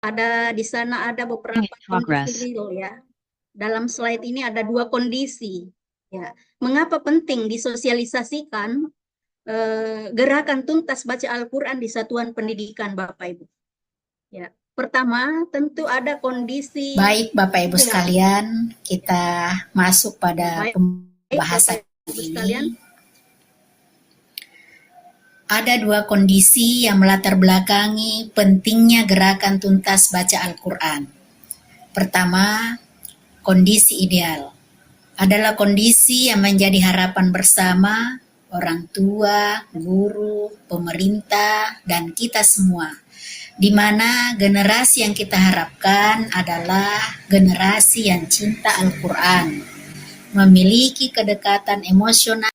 Ada di sana ada beberapa kondisi real ya. Dalam slide ini ada dua kondisi. Ya, mengapa penting disosialisasikan gerakan tuntas baca Al-Quran di satuan pendidikan Bapak Ibu? Ya, pertama tentu ada kondisi. Baik Bapak Ibu sekalian, kita masuk pada Baik, pembahasan Bapak Ibu sekalian. ini. Ada dua kondisi yang melatar belakangi pentingnya gerakan tuntas baca Al-Quran. Pertama, kondisi ideal. Adalah kondisi yang menjadi harapan bersama orang tua, guru, pemerintah, dan kita semua. Di mana generasi yang kita harapkan adalah generasi yang cinta Al-Quran, memiliki kedekatan emosional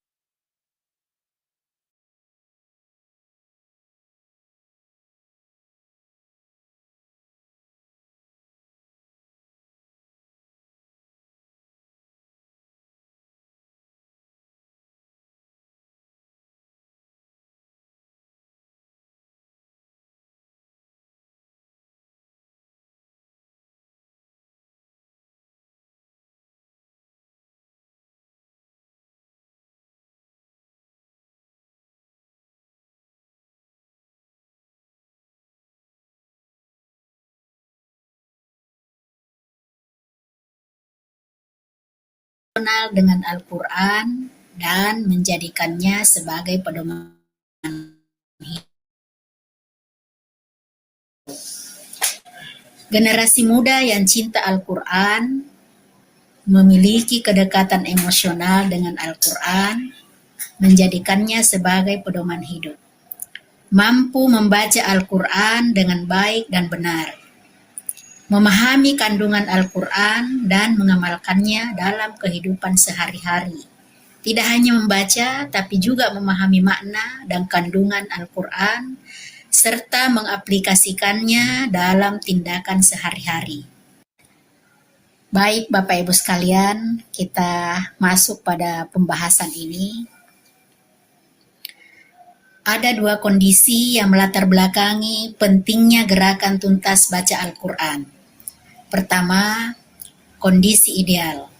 dengan Al-Quran dan menjadikannya sebagai pedoman hidup. Generasi muda yang cinta Al-Quran, memiliki kedekatan emosional dengan Al-Quran, menjadikannya sebagai pedoman hidup. Mampu membaca Al-Quran dengan baik dan benar, memahami kandungan Al-Quran dan mengamalkannya dalam kehidupan sehari-hari. Tidak hanya membaca, tapi juga memahami makna dan kandungan Al-Quran, serta mengaplikasikannya dalam tindakan sehari-hari. Baik Bapak Ibu sekalian, kita masuk pada pembahasan ini. Ada dua kondisi yang melatar belakangi pentingnya gerakan tuntas baca Al-Quran. Pertama, kondisi ideal.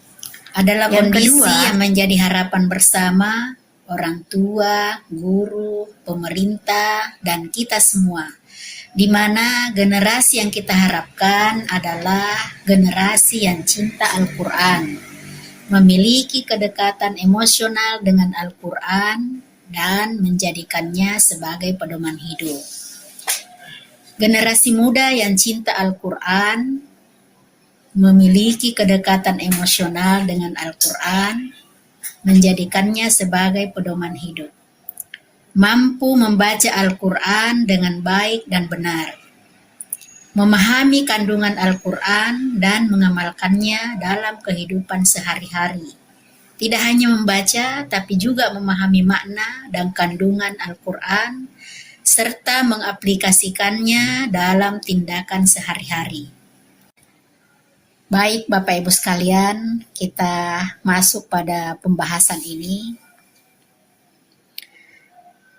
Adalah kondisi yang menjadi harapan bersama orang tua, guru, pemerintah, dan kita semua. Di mana generasi yang kita harapkan adalah generasi yang cinta Al-Quran, memiliki kedekatan emosional dengan Al-Quran, dan menjadikannya sebagai pedoman hidup. Generasi muda yang cinta Al-Quran, memiliki kedekatan emosional dengan Al-Quran, menjadikannya sebagai pedoman hidup. Mampu membaca Al-Quran dengan baik dan benar, memahami kandungan Al-Quran dan mengamalkannya dalam kehidupan sehari-hari. Tidak hanya membaca, tapi juga memahami makna dan kandungan Al-Quran, serta mengaplikasikannya dalam tindakan sehari-hari. Baik Bapak Ibu sekalian, kita masuk pada pembahasan ini.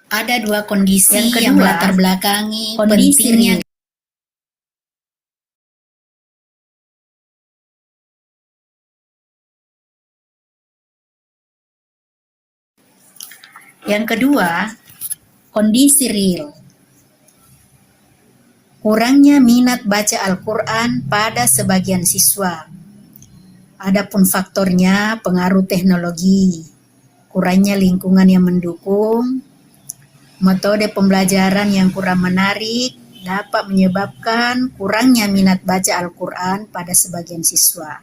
Ada dua kondisi yang melatar belakangi pentingnya Yang kedua, kondisi real. Kurangnya minat baca Al-Quran pada sebagian siswa. Adapun faktornya pengaruh teknologi, kurangnya lingkungan yang mendukung, metode pembelajaran yang kurang menarik dapat menyebabkan kurangnya minat baca Al-Quran pada sebagian siswa.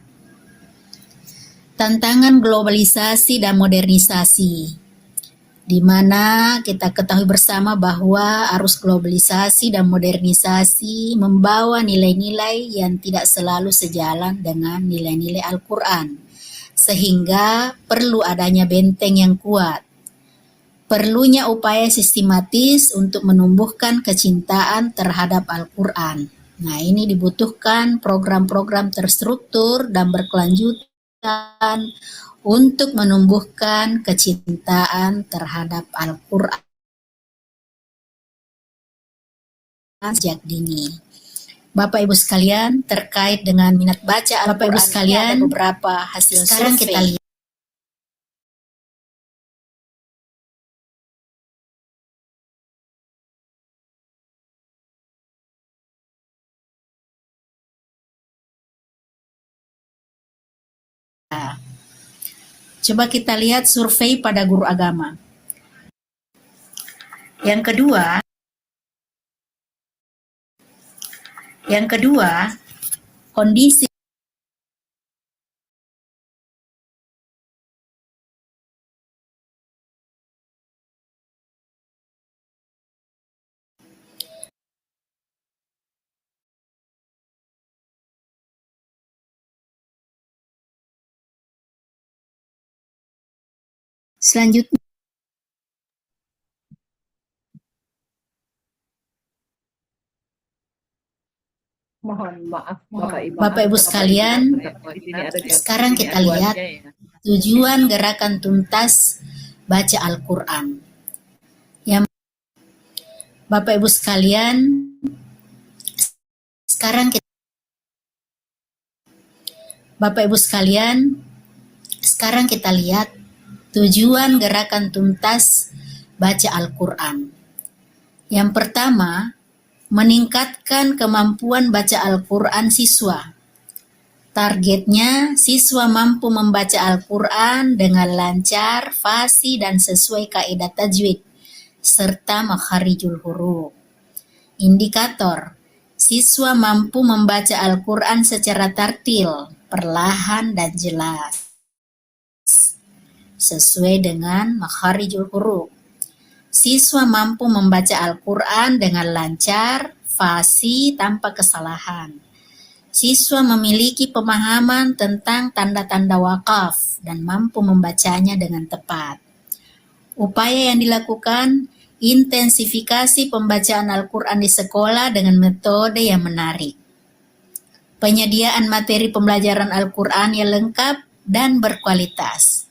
Tantangan globalisasi dan modernisasi, di mana kita ketahui bersama bahwa arus globalisasi dan modernisasi membawa nilai-nilai yang tidak selalu sejalan dengan nilai-nilai Al-Quran, sehingga perlu adanya benteng yang kuat. Perlunya upaya sistematis untuk menumbuhkan kecintaan terhadap Al-Quran. Nah, ini dibutuhkan program-program terstruktur dan berkelanjutan untuk menumbuhkan kecintaan terhadap Al-Quran sejak dini. Bapak Ibu sekalian, terkait dengan minat baca Al-Quran, Bapak Ibu sekalian, ada beberapa hasil sekarang survei. Kita lihat. Coba kita lihat survei pada guru agama. Yang kedua, kondisi selanjutnya. Mohon maaf Bapak Ibu sekalian, sekarang kita lihat tujuan gerakan tuntas baca Al-Quran. Yang Bapak Ibu sekalian, sekarang kita lihat tujuan gerakan tuntas baca Al-Quran. Yang pertama, meningkatkan kemampuan baca Al-Quran siswa. Targetnya, siswa mampu membaca Al-Quran dengan lancar, fasih, dan sesuai kaidah tajwid, serta makharijul huruf. Indikator, siswa mampu membaca Al-Quran secara tartil, perlahan, dan jelas, sesuai dengan makharijul huruf. Siswa mampu membaca Al-Quran dengan lancar, fasih, tanpa kesalahan. Siswa memiliki pemahaman tentang tanda-tanda wakaf dan mampu membacanya dengan tepat. Upaya yang dilakukan, intensifikasi pembacaan Al-Quran di sekolah dengan metode yang menarik. Penyediaan materi pembelajaran Al-Quran yang lengkap dan berkualitas.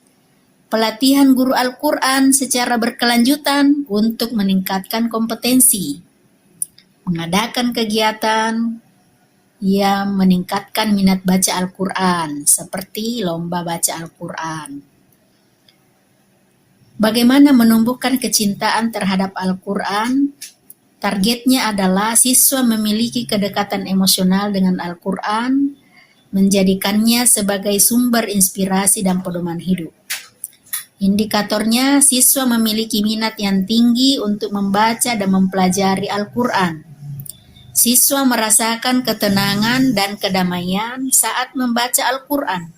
Pelatihan guru Al-Quran secara berkelanjutan untuk meningkatkan kompetensi. Mengadakan kegiatan yang meningkatkan minat baca Al-Quran, seperti lomba baca Al-Quran. Bagaimana menumbuhkan kecintaan terhadap Al-Quran? Targetnya adalah siswa memiliki kedekatan emosional dengan Al-Quran, menjadikannya sebagai sumber inspirasi dan pedoman hidup. Indikatornya, siswa memiliki minat yang tinggi untuk membaca dan mempelajari Al-Quran. Siswa merasakan ketenangan dan kedamaian saat membaca Al-Quran.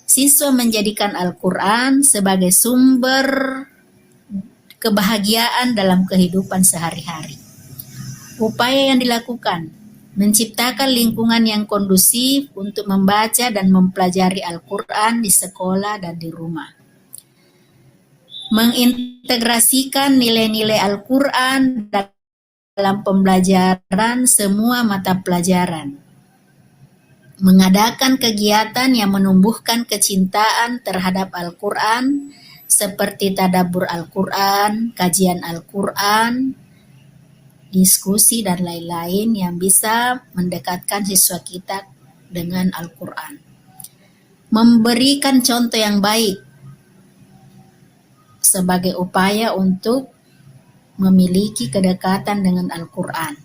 Siswa menjadikan Al-Quran sebagai sumber kebahagiaan dalam kehidupan sehari-hari. Upaya yang dilakukan, menciptakan lingkungan yang kondusif untuk membaca dan mempelajari Al-Quran di sekolah dan di rumah. Mengintegrasikan nilai-nilai Al-Quran dalam pembelajaran semua mata pelajaran. Mengadakan kegiatan yang menumbuhkan kecintaan terhadap Al-Quran, seperti tadabbur Al-Quran, kajian Al-Quran, diskusi, dan lain-lain yang bisa mendekatkan siswa kita dengan Al-Quran. Memberikan contoh yang baik sebagai upaya untuk memiliki kedekatan dengan Al-Quran.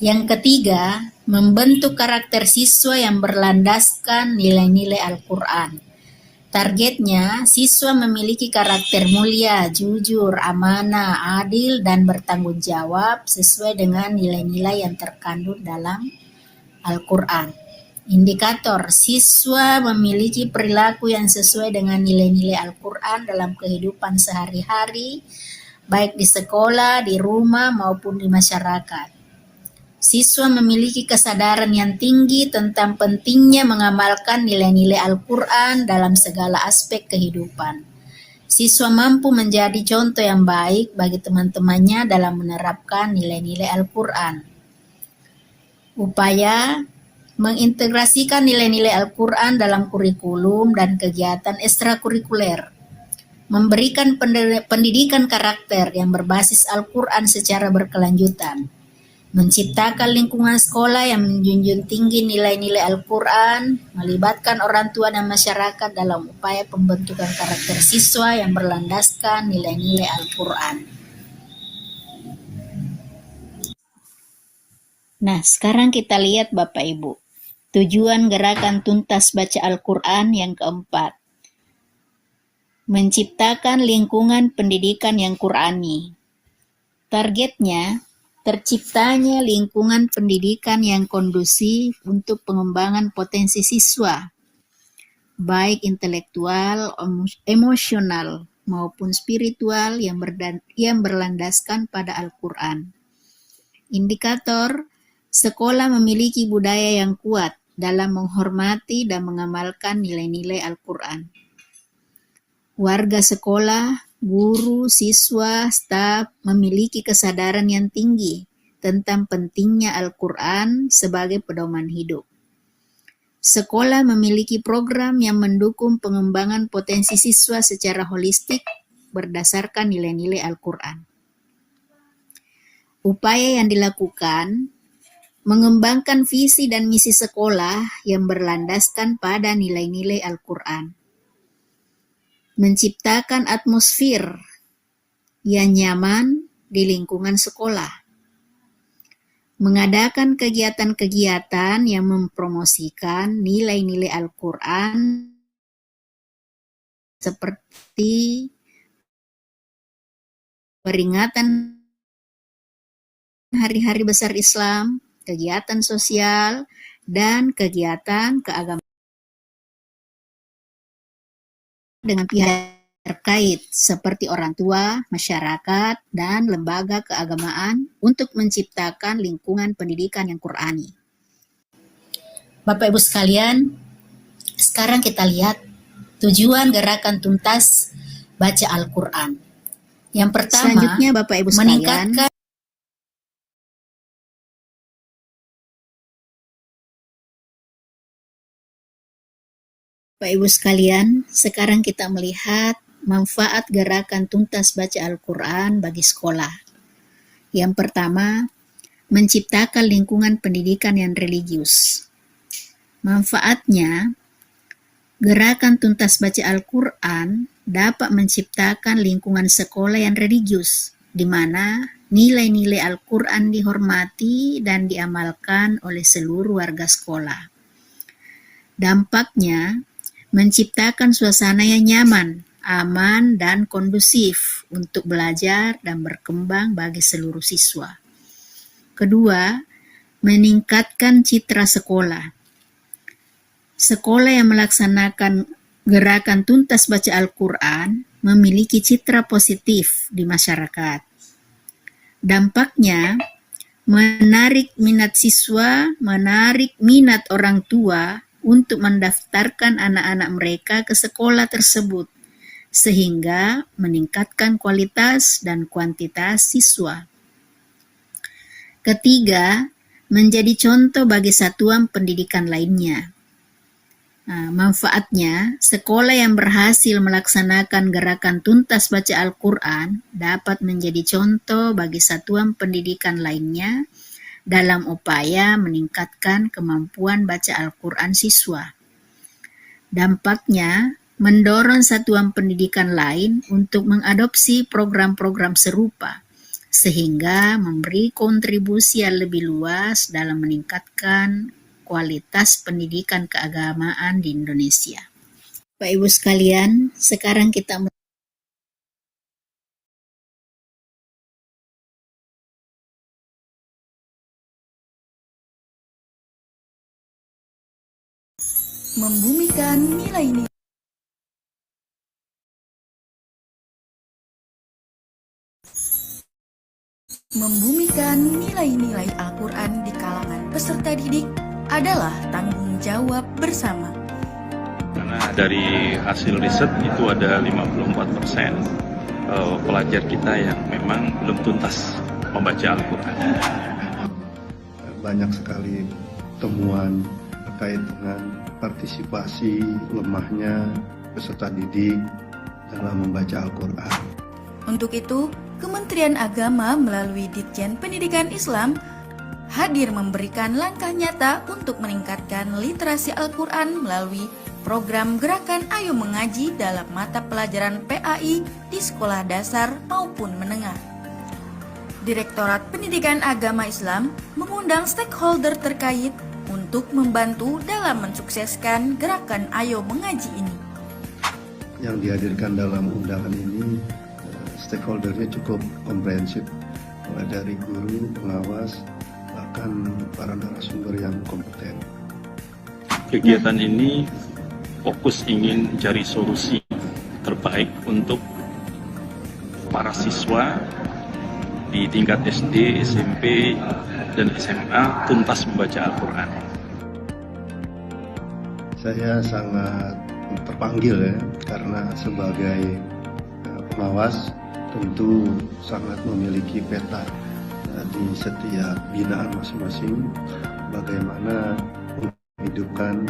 Yang ketiga, membentuk karakter siswa yang berlandaskan nilai-nilai Al-Quran. Targetnya, siswa memiliki karakter mulia, jujur, amanah, adil, dan bertanggung jawab sesuai dengan nilai-nilai yang terkandung dalam Al-Quran. Indikator, siswa memiliki perilaku yang sesuai dengan nilai-nilai Al-Quran dalam kehidupan sehari-hari, baik di sekolah, di rumah, maupun di masyarakat. Siswa memiliki kesadaran yang tinggi tentang pentingnya mengamalkan nilai-nilai Al-Quran dalam segala aspek kehidupan. Siswa mampu menjadi contoh yang baik bagi teman-temannya dalam menerapkan nilai-nilai Al-Quran. Upaya mengintegrasikan nilai-nilai Al-Quran dalam kurikulum dan kegiatan ekstrakurikuler. Memberikan pendidikan karakter yang berbasis Al-Quran secara berkelanjutan. menciptakan lingkungan sekolah yang menjunjung tinggi nilai-nilai Al-Quran, melibatkan orang tua dan masyarakat dalam upaya pembentukan karakter siswa yang berlandaskan nilai-nilai Al-Quran. Nah, sekarang kita lihat Bapak Ibu, tujuan gerakan tuntas baca Al-Quran yang keempat, menciptakan lingkungan pendidikan yang Qurani. Targetnya, terciptanya lingkungan pendidikan yang kondusif untuk pengembangan potensi siswa, baik intelektual, emosional, maupun spiritual yang berlandaskan pada Al-Quran. Indikator, sekolah memiliki budaya yang kuat dalam menghormati dan mengamalkan nilai-nilai Al-Quran. Warga sekolah, guru, siswa, staf memiliki kesadaran yang tinggi tentang pentingnya Al-Quran sebagai pedoman hidup. Sekolah memiliki program yang mendukung pengembangan potensi siswa secara holistik berdasarkan nilai-nilai Al-Quran. Upaya yang dilakukan mengembangkan visi dan misi sekolah yang berlandaskan pada nilai-nilai Al-Quran. Menciptakan atmosfer yang nyaman di lingkungan sekolah. Mengadakan kegiatan-kegiatan yang mempromosikan nilai-nilai Al-Quran seperti peringatan hari-hari besar Islam, kegiatan sosial, dan kegiatan keagamaan dengan pihak terkait seperti orang tua, masyarakat, dan lembaga keagamaan untuk menciptakan lingkungan pendidikan yang Qurani. Bapak Ibu sekalian, sekarang kita lihat tujuan gerakan tuntas baca Al-Quran. Yang pertama, selanjutnya Bapak Ibu sekalian, meningkatkan Bapak Ibu sekalian, sekarang kita melihat manfaat gerakan tuntas baca Al-Quran bagi sekolah. Yang pertama, menciptakan lingkungan pendidikan yang religius. Manfaatnya, gerakan tuntas baca Al-Quran dapat menciptakan lingkungan sekolah yang religius, di mana nilai-nilai Al-Quran dihormati dan diamalkan oleh seluruh warga sekolah. Dampaknya, menciptakan suasana yang nyaman, aman, dan kondusif untuk belajar dan berkembang bagi seluruh siswa. Kedua, meningkatkan citra sekolah. Sekolah yang melaksanakan gerakan tuntas baca Al-Quran memiliki citra positif di masyarakat. Dampaknya, menarik minat siswa, menarik minat orang tua untuk mendaftarkan anak-anak mereka ke sekolah tersebut, sehingga meningkatkan kualitas dan kuantitas siswa. Ketiga, menjadi contoh bagi satuan pendidikan lainnya. Manfaatnya, sekolah yang berhasil melaksanakan gerakan tuntas baca Al-Quran dapat menjadi contoh bagi satuan pendidikan lainnya dalam upaya meningkatkan kemampuan baca Al-Quran siswa. Dampaknya, mendorong satuan pendidikan lain untuk mengadopsi program-program serupa, sehingga memberi kontribusi yang lebih luas dalam meningkatkan kualitas pendidikan keagamaan di Indonesia. Bapak Ibu sekalian, sekarang kita membumikan nilai-nilai Al-Quran di kalangan peserta didik adalah tanggung jawab bersama. Karena dari hasil riset itu ada 54% pelajar kita yang memang belum tuntas membaca Al-Quran. Banyak sekali temuan terkait dengan partisipasi lemahnya peserta didik dalam membaca Al-Quran. Untuk itu, Kementerian Agama melalui Ditjen Pendidikan Islam hadir memberikan langkah nyata untuk meningkatkan literasi Al-Quran melalui program Gerakan Ayo Mengaji dalam mata pelajaran PAI di sekolah dasar maupun menengah. Direktorat Pendidikan Agama Islam mengundang stakeholder terkait untuk membantu dalam mensukseskan Gerakan Ayo Mengaji ini. Yang dihadirkan dalam undangan ini, stakeholdernya cukup komprehensif, mulai dari guru, pengawas, bahkan para narasumber yang kompeten. Kegiatan ini fokus ingin cari solusi terbaik untuk para siswa di tingkat SD, SMP, dan SMA tuntas membaca Al-Quran. Saya sangat terpanggil ya, karena sebagai pengawas tentu sangat memiliki peta di setiap binaan masing-masing, bagaimana menghidupkan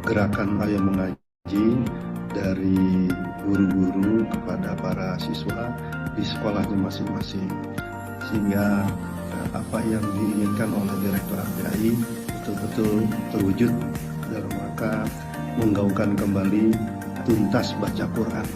gerakan Ayo Mengaji dari guru-guru kepada para siswa di sekolahnya masing-masing, sehingga apa yang diinginkan oleh Direktorat PAI betul-betul terwujud dalam rangka menggaungkan kembali tuntas baca Quran.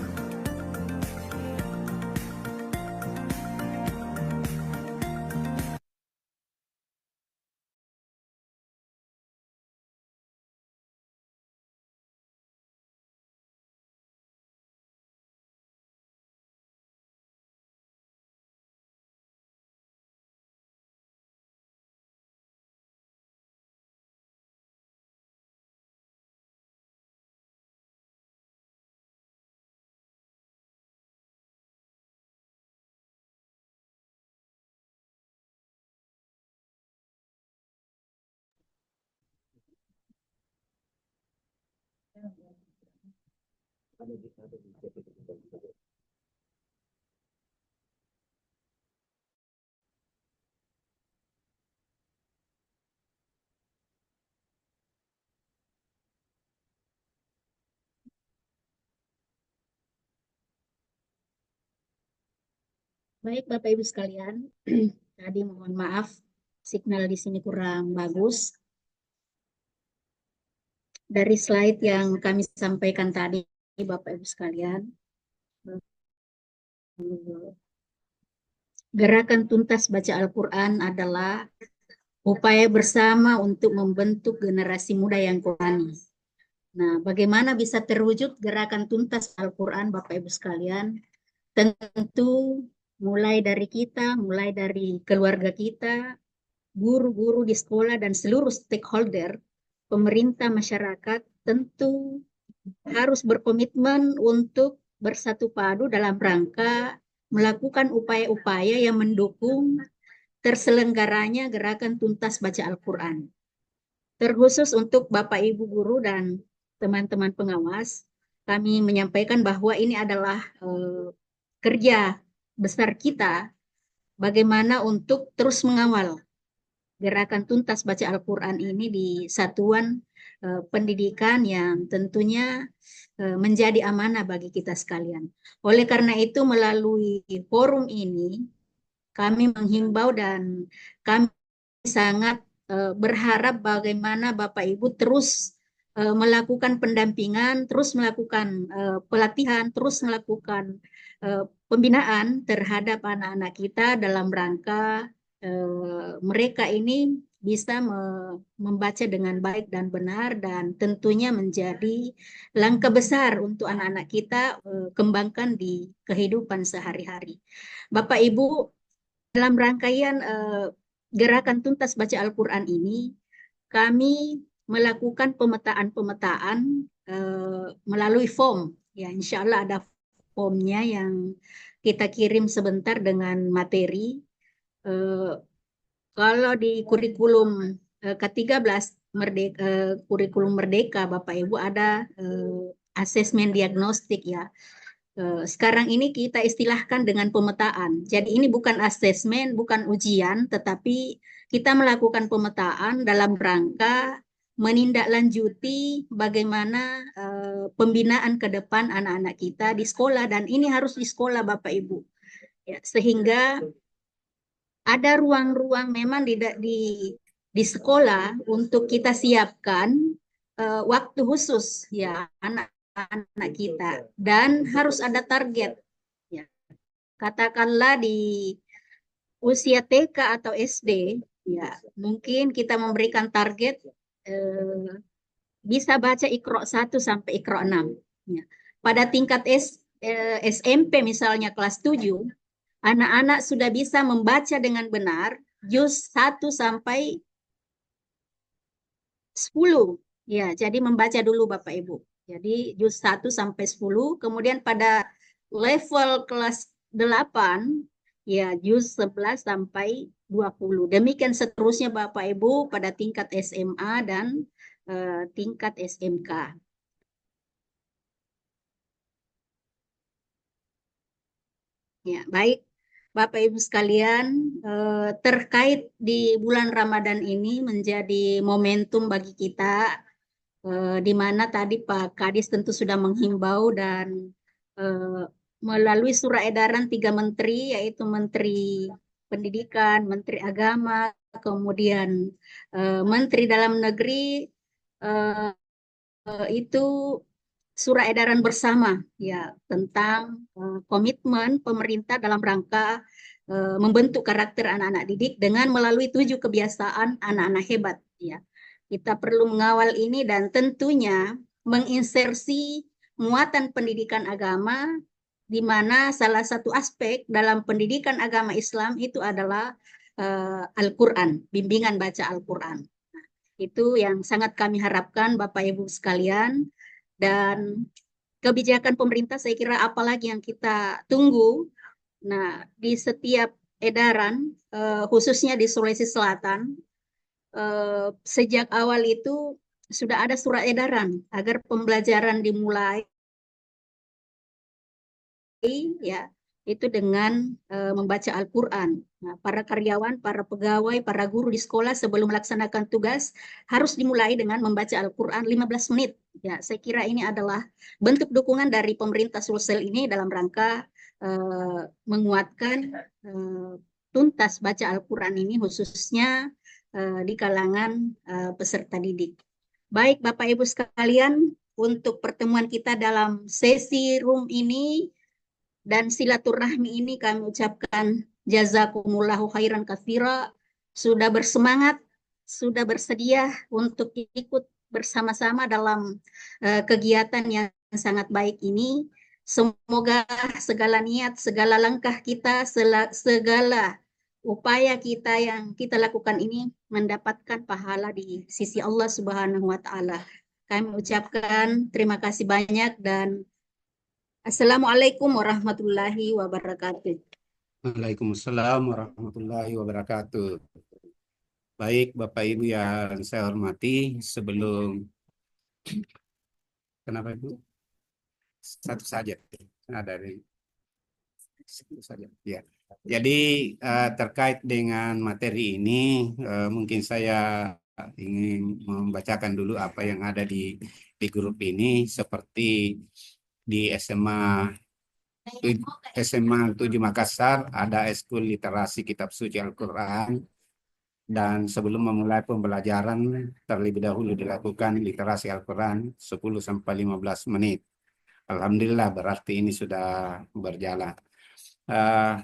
Baik Bapak Ibu sekalian, tadi mohon maaf signal di sini kurang bagus. Dari slide yang kami sampaikan tadi Bapak Ibu sekalian, Gerakan Tuntas Baca Al-Quran adalah upaya bersama untuk membentuk generasi muda yang Qurani. Nah, bagaimana bisa terwujud Gerakan Tuntas Al-Quran Bapak Ibu sekalian? Tentu mulai dari kita, mulai dari keluarga kita, guru-guru di sekolah dan seluruh stakeholder, pemerintah, masyarakat, tentu harus berkomitmen untuk bersatu padu dalam rangka melakukan upaya-upaya yang mendukung terselenggaranya Gerakan Tuntas Baca Al-Quran. Terkhusus untuk Bapak Ibu guru dan teman-teman pengawas, kami menyampaikan bahwa ini adalah kerja besar kita bagaimana untuk terus mengawal Gerakan Tuntas Baca Al-Quran ini di satuan pendidikan yang tentunya menjadi amanah bagi kita sekalian. Oleh karena itu melalui forum ini kami menghimbau dan kami sangat berharap bagaimana Bapak Ibu terus melakukan pendampingan, terus melakukan pelatihan, terus melakukan pembinaan terhadap anak-anak kita dalam rangka mereka ini bisa membaca dengan baik dan benar dan tentunya menjadi langkah besar untuk anak-anak kita kembangkan di kehidupan sehari-hari. Bapak Ibu, dalam rangkaian Gerakan Tuntas Baca Al-Quran ini, kami melakukan pemetaan-pemetaan melalui form. Ya, insya Allah ada formnya yang kita kirim sebentar dengan materi. Kalau di kurikulum ke-13 kurikulum Merdeka Bapak Ibu ada asesmen diagnostik ya. Sekarang ini kita istilahkan dengan pemetaan. Jadi ini bukan asesmen, bukan ujian, tetapi kita melakukan pemetaan dalam rangka menindaklanjuti bagaimana pembinaan ke depan anak-anak kita di sekolah, dan ini harus di sekolah Bapak Ibu. Ya, sehingga ada ruang-ruang memang di sekolah untuk kita siapkan waktu khusus ya anak-anak kita, dan harus ada target ya. Katakanlah di usia TK atau SD ya, mungkin kita memberikan target bisa baca Iqra 1 sampai Iqra 6 ya. Pada tingkat SMP misalnya kelas 7, anak-anak sudah bisa membaca dengan benar juz 1 sampai 10. Ya, jadi membaca dulu Bapak Ibu. Jadi juz 1 sampai 10, kemudian pada level kelas 8 ya juz 11 sampai 20. Demikian seterusnya Bapak Ibu pada tingkat SMA dan tingkat SMK. Ya, baik Bapak Ibu sekalian, terkait di bulan Ramadan ini menjadi momentum bagi kita, di mana tadi Pak Kadis tentu sudah menghimbau dan melalui surat edaran 3 menteri, yaitu Menteri Pendidikan, Menteri Agama, kemudian Menteri Dalam Negeri, itu surat edaran bersama ya tentang komitmen pemerintah dalam rangka membentuk karakter anak-anak didik dengan melalui 7 kebiasaan anak-anak hebat ya. Kita perlu mengawal ini dan tentunya menginsersi muatan pendidikan agama, di mana salah satu aspek dalam pendidikan agama Islam itu adalah Al-Quran, bimbingan baca Al-Quran. Nah, itu yang sangat kami harapkan Bapak Ibu sekalian. Dan kebijakan pemerintah saya kira apalagi yang kita tunggu. Nah, di setiap edaran, khususnya di Sulawesi Selatan, sejak awal itu sudah ada surat edaran agar pembelajaran dimulai ya itu dengan membaca Al-Quran. Nah, para karyawan, para pegawai, para guru di sekolah sebelum melaksanakan tugas harus dimulai dengan membaca Al-Quran 15 menit. Ya, saya kira ini adalah bentuk dukungan dari pemerintah Sulsel ini dalam rangka menguatkan tuntas baca Al-Quran ini khususnya di kalangan peserta didik. Baik Bapak Ibu sekalian, untuk pertemuan kita dalam sesi room ini dan silaturahmi ini kami ucapkan jazakumullahu khairan katsira, sudah bersemangat, sudah bersedia untuk ikut bersama-sama dalam kegiatan yang sangat baik ini. Semoga segala niat, segala langkah kita, segala upaya kita yang kita lakukan ini mendapatkan pahala di sisi Allah Subhanahu wa taala. Kami ucapkan terima kasih banyak dan Assalamualaikum warahmatullahi wabarakatuh. Waalaikumsalam warahmatullahi wabarakatuh. Baik Bapak Ibu yang saya hormati, sebelum kenapa Ibu? Satu saja. Dari satu saja. Ya. Jadi terkait dengan materi ini, mungkin saya ingin membacakan dulu apa yang ada di grup ini, seperti di SMA 7 Makassar ada eskul literasi kitab suci Al-Quran, dan sebelum memulai pembelajaran terlebih dahulu dilakukan literasi Al-Quran 10-15 menit. Alhamdulillah, berarti ini sudah berjalan.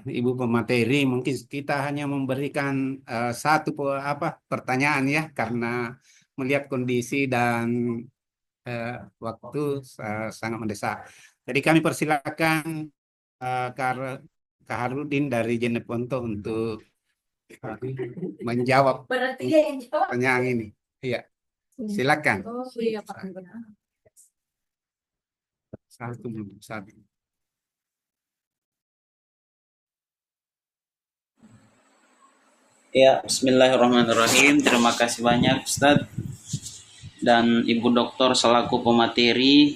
Ibu pemateri, mungkin kita hanya memberikan satu pertanyaan ya, karena melihat kondisi dan waktu sangat mendesak. Jadi kami persilakan Kak Harudin dari Jeneponto untuk menjawab pertanyaan ini. Iya, silakan. Satu. Ya, bismillahirrahmanirrahim. Terima kasih banyak Ustadz dan Ibu Doktor selaku pemateri.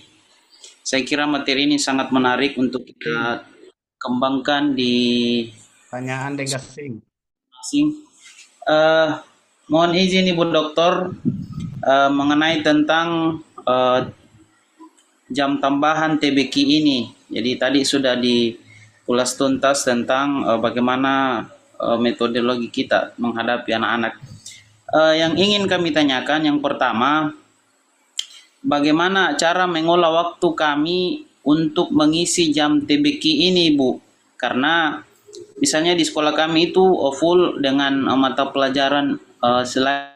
Saya kira materi ini sangat menarik untuk kita kembangkan di pertanyaan Degasing. Mohon izin Ibu Doktor mengenai tentang jam tambahan TBQ ini. Jadi tadi sudah diulas tuntas tentang bagaimana metodologi kita menghadapi anak-anak. Yang ingin kami tanyakan yang pertama, bagaimana cara mengolah waktu kami untuk mengisi jam TBQ ini, Bu? Karena misalnya di sekolah kami itu full dengan mata pelajaran selain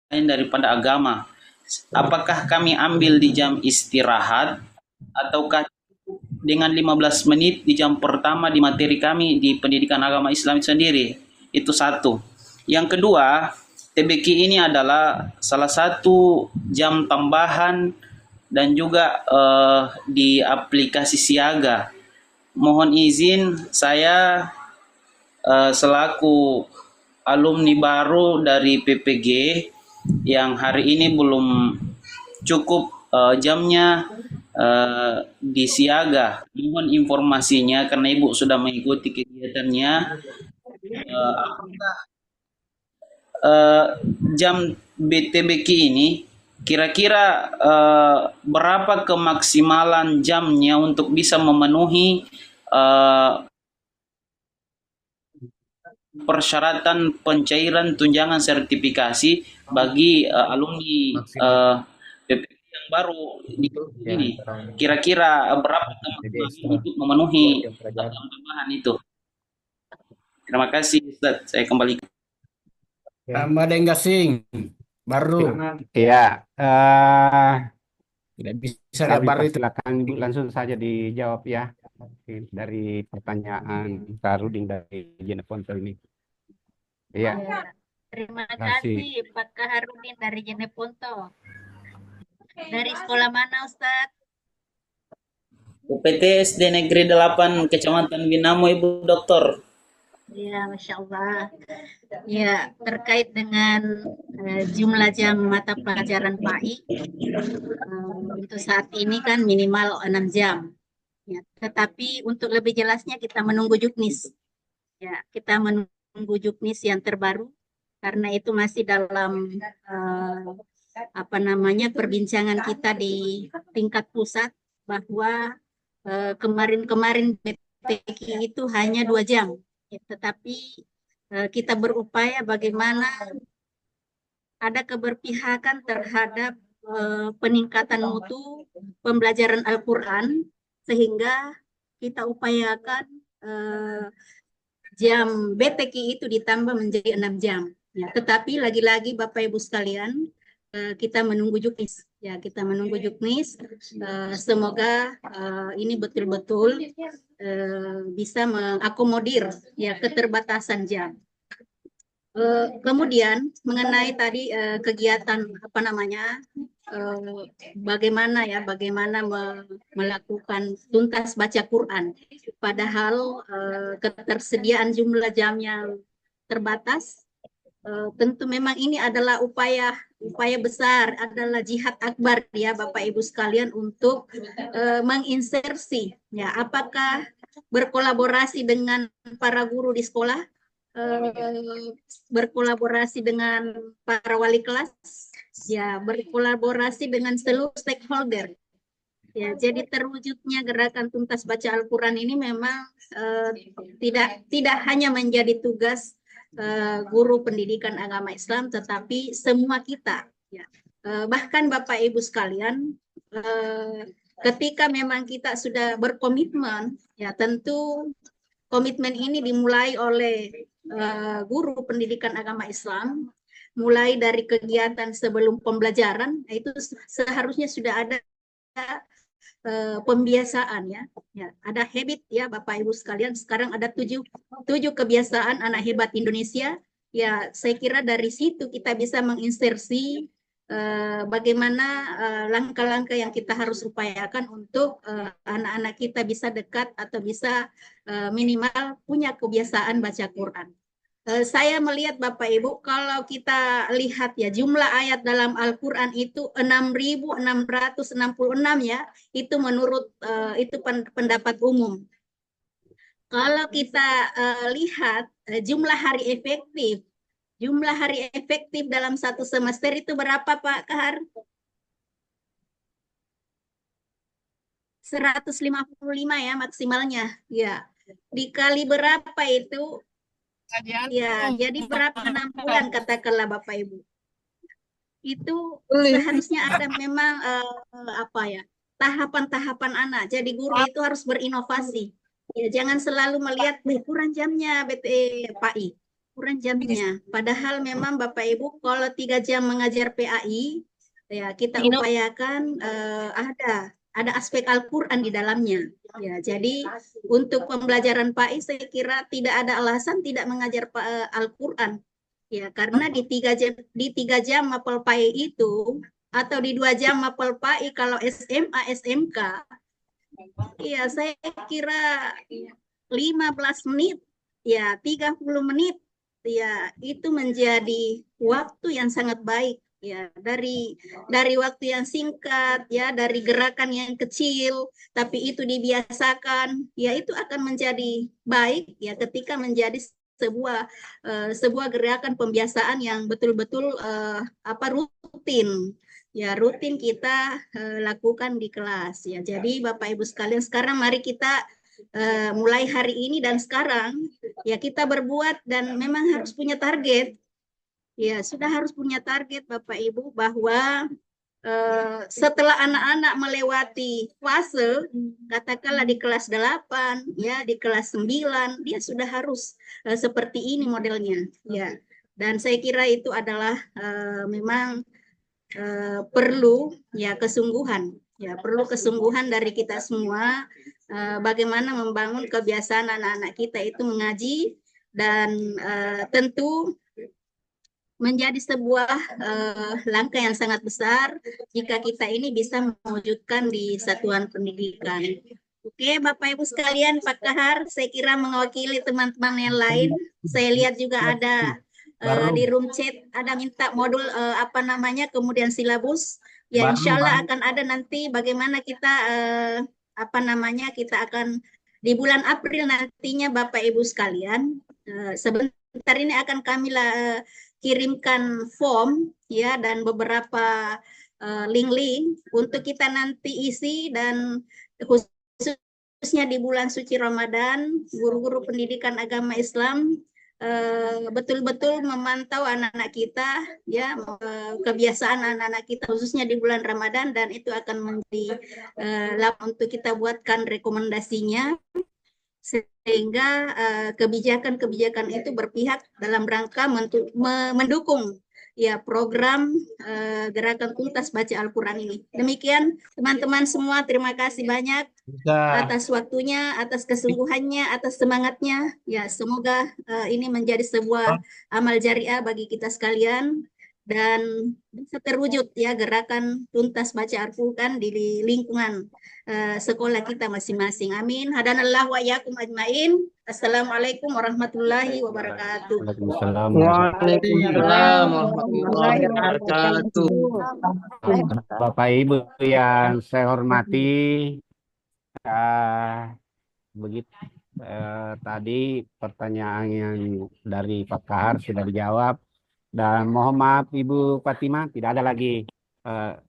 daripada agama. Apakah kami ambil di jam istirahat ataukah dengan 15 menit di jam pertama di materi kami di pendidikan agama Islam sendiri? Itu satu. Yang kedua, TBQ ini adalah salah satu jam tambahan dan juga di aplikasi Siaga. Mohon izin saya selaku alumni baru dari PPG yang hari ini belum cukup jamnya di Siaga. Mohon informasinya karena Ibu sudah mengikuti kegiatannya. Apakah jam BTBQ ini kira-kira berapa kemaksimalan jamnya untuk bisa memenuhi persyaratan pencairan tunjangan sertifikasi bagi alumni PPG yang baru di ini? Kira-kira berapa kemaksimalan untuk memenuhi tambahan itu? Terima kasih, Ustaz. Saya kembali. Tambah Denggasing baru. Iya, Tidak bisa kami baru itu. persilakan Ibu langsung saja dijawab ya dari pertanyaan Kak Ruding dari Jeneponto ini. Iya, Ya, terima kasih. kasih Pak Kaharudin dari Jeneponto. Dari sekolah mana, Ustadz? UPT SD Negeri 8 Kecamatan Binamo, Ibu Doktor. Ya, Masya Allah. Ya, terkait dengan jumlah jam mata pelajaran PAI, untuk saat ini kan minimal 6 jam. Ya, tetapi untuk lebih jelasnya kita menunggu juknis. Ya, kita menunggu juknis yang terbaru karena itu masih dalam perbincangan kita di tingkat pusat bahwa kemarin-kemarin BTQ itu hanya 2 jam. Ya, tetapi kita berupaya bagaimana ada keberpihakan terhadap peningkatan mutu pembelajaran Al-Quran sehingga kita upayakan jam BTQ itu ditambah menjadi 6 jam. Ya, tetapi lagi-lagi Bapak Ibu sekalian, kita menunggu juknis. Ya, kita menunggu juknis. Semoga ini betul-betul bisa mengakomodir ya keterbatasan jam. Kemudian mengenai tadi kegiatan bagaimana melakukan tuntas baca Quran, padahal ketersediaan jumlah jamnya terbatas. Tentu memang ini adalah upaya besar, adalah jihad akbar ya Bapak Ibu sekalian untuk menginsersi ya, apakah berkolaborasi dengan para guru di sekolah, berkolaborasi dengan para wali kelas, ya berkolaborasi dengan seluruh stakeholder. Ya, jadi terwujudnya gerakan tuntas baca Al-Quran ini memang tidak hanya menjadi tugas guru pendidikan agama Islam, tetapi semua kita. Ya. Bahkan Bapak Ibu sekalian, ketika memang kita sudah berkomitmen, ya tentu komitmen ini dimulai oleh guru pendidikan agama Islam, mulai dari kegiatan sebelum pembelajaran, itu seharusnya sudah ada pembiasaan ya, ada habit ya Bapak Ibu sekalian. Sekarang ada tujuh kebiasaan anak hebat Indonesia. Ya, saya kira dari situ kita bisa menginsersi bagaimana langkah-langkah yang kita harus upayakan untuk anak-anak kita bisa dekat atau bisa minimal punya kebiasaan baca Quran. Saya melihat Bapak Ibu, kalau kita lihat ya jumlah ayat dalam Al-Quran itu 6.666 ya, itu menurut itu pendapat umum. Kalau kita lihat jumlah hari efektif dalam satu semester itu berapa Pak Kahar? 155 ya maksimalnya. Ya. dikali berapa itu? Ya, jadi berapa 6 bulan katakanlah Bapak Ibu. Itu seharusnya ada memang apa ya, tahapan-tahapan anak. Jadi guru itu harus berinovasi. Ya, jangan selalu melihat kurang jamnya PAI, kurang jamnya. Padahal memang Bapak Ibu kalau 3 jam mengajar PAI, ya kita upayakan ada aspek Al-Quran di dalamnya. Ya, jadi untuk pembelajaran PAI saya kira tidak ada alasan tidak mengajar Al-Quran. Ya, karena di 3 jam mapel PAI itu atau di 2 jam mapel PAI kalau SMA SMK, ya saya kira 15 menit, ya 30 menit, ya itu menjadi waktu yang sangat baik. Ya, dari waktu yang singkat, ya dari gerakan yang kecil, tapi itu dibiasakan, ya itu akan menjadi baik ya ketika menjadi sebuah gerakan pembiasaan yang betul-betul rutin, ya rutin kita lakukan di kelas. Ya, jadi Bapak Ibu sekalian, sekarang mari kita mulai hari ini dan sekarang ya kita berbuat dan memang harus punya target. Ya, sudah harus punya target Bapak Ibu bahwa setelah anak-anak melewati fase, katakanlah di kelas 8, ya di kelas 9, dia sudah harus seperti ini modelnya. Ya, dan saya kira itu adalah memang perlu ya kesungguhan. Ya, perlu kesungguhan dari kita semua bagaimana membangun kebiasaan anak-anak kita itu mengaji dan tentu menjadi sebuah langkah yang sangat besar jika kita ini bisa mewujudkan di satuan pendidikan. Oke, Bapak Ibu sekalian, Pak Kahar, saya kira mewakili teman-teman yang lain. Saya lihat juga ada di room chat ada minta modul kemudian silabus. Ya, insya Allah akan ada nanti bagaimana kita kita akan di bulan April nantinya Bapak Ibu sekalian. Sebentar ini akan kami kirimkan form ya dan beberapa link-link untuk kita nanti isi, dan khususnya di bulan suci Ramadan guru-guru pendidikan agama Islam betul-betul memantau anak-anak kita ya, kebiasaan anak-anak kita khususnya di bulan Ramadan, dan itu akan menjadi untuk kita buatkan rekomendasinya sehingga kebijakan-kebijakan itu berpihak dalam rangka mendukung ya program gerakan tuntas baca Al-Quran ini. Demikian teman-teman semua, terima kasih banyak atas waktunya, atas kesungguhannya, atas semangatnya. Ya, semoga ini menjadi sebuah amal jariah bagi kita sekalian dan bisa terwujud ya gerakan tuntas baca Al-Quran di lingkungan sekolah kita masing-masing. Amin. Hadanallahu wa iyyakum ajmain. Assalamualaikum warahmatullahi wabarakatuh. Waalaikumsalam. Waalaikumsalam warahmatullahi wabarakatuh. Bapak Ibu yang saya hormati, begitu tadi pertanyaan yang dari Pak Kahar sudah dijawab, dan mohon maaf Ibu Fatimah, tidak ada lagi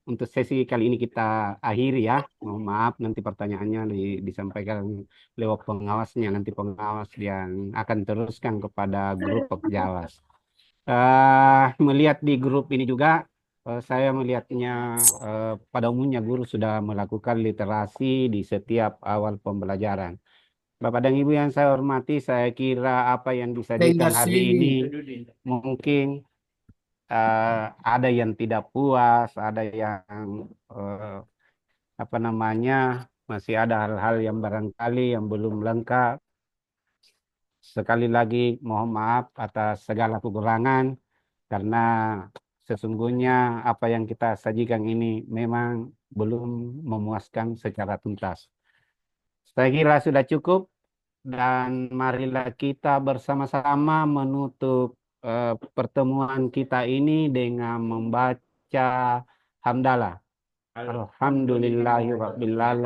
untuk sesi kali ini kita akhiri ya. Mohon maaf, nanti pertanyaannya disampaikan lewat pengawasnya, nanti pengawas yang akan teruskan kepada grup pengawas. Melihat di grup ini juga, saya melihatnya pada umumnya guru sudah melakukan literasi di setiap awal pembelajaran. Bapak dan Ibu yang saya hormati, saya kira apa yang disajikan hari ini mungkin ada yang tidak puas, ada yang masih ada hal-hal yang barangkali yang belum lengkap. Sekali lagi mohon maaf atas segala kekurangan, karena sesungguhnya apa yang kita sajikan ini memang belum memuaskan secara tuntas. Saya kira sudah cukup, dan marilah kita bersama-sama menutup pertemuan kita ini dengan membaca hamdalah. Alhamdulillahirabbil alamin.